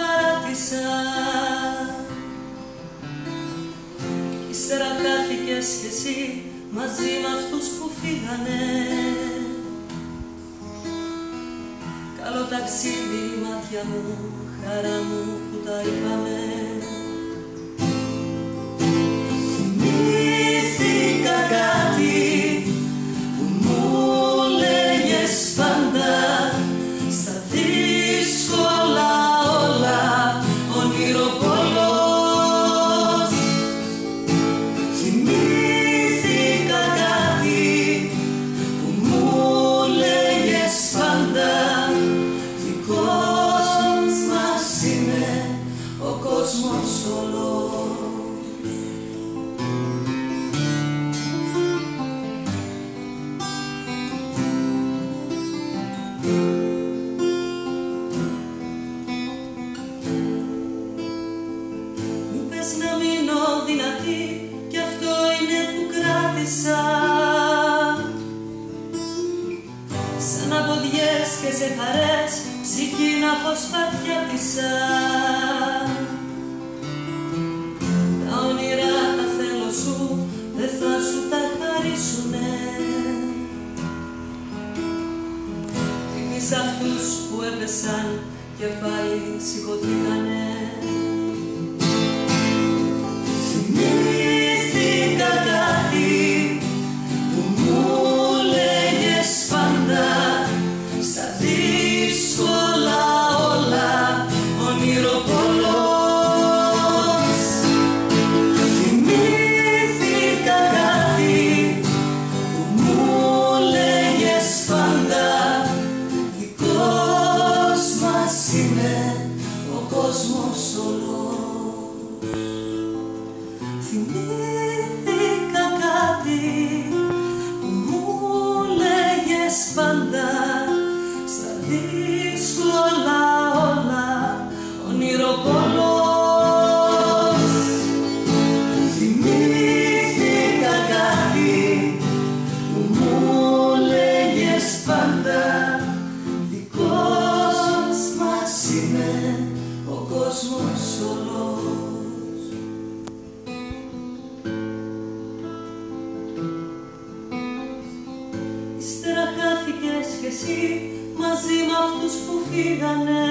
παράτησα. Κι ύστερα χάθηκες κι εσύ μαζί με αυτούς που φύγανε. Καλό ταξίδι μάτια μου, χαρά μου που τα είπαμε. Θυμήθηκα κάτι που μου λέγες πάντα, στα δύσκολα όλα όνειρο πολλός. Θυμήθηκα κάτι που μου λέγες πάντα, δικός μας είναι ο κόσμος όλος. Να μείνω δυνατή κι αυτό είναι που κράτησα. Σαν αποδιές και σε χαρές ψυχή να έχω σπαθιάτισα. Τα όνειρα τα θέλω σου δεν θα σου τα χαρίσουνε. Θυμείς αυτούς που έπεσαν και πάλι σηκωθήκανε. Θυμήθηκα κάτι που μου λέγες πάντα, στα δύσκολα όλα όνειρο πολλός. Θυμήθηκα κάτι που μου λέγες πάντα, δικός μας είναι ο κόσμος όλος. Θυμήθηκα κάτι που μου λέγες πάντα, στα δύσκολα όλα όνειρο πολλός. Θυμήθηκα κάτι που μου λέγες πάντα, δικός μας είναι ο κόσμος όλος. Ύστερα χάθηκες κι εσύ μαζί με αυτούς που φύγανε.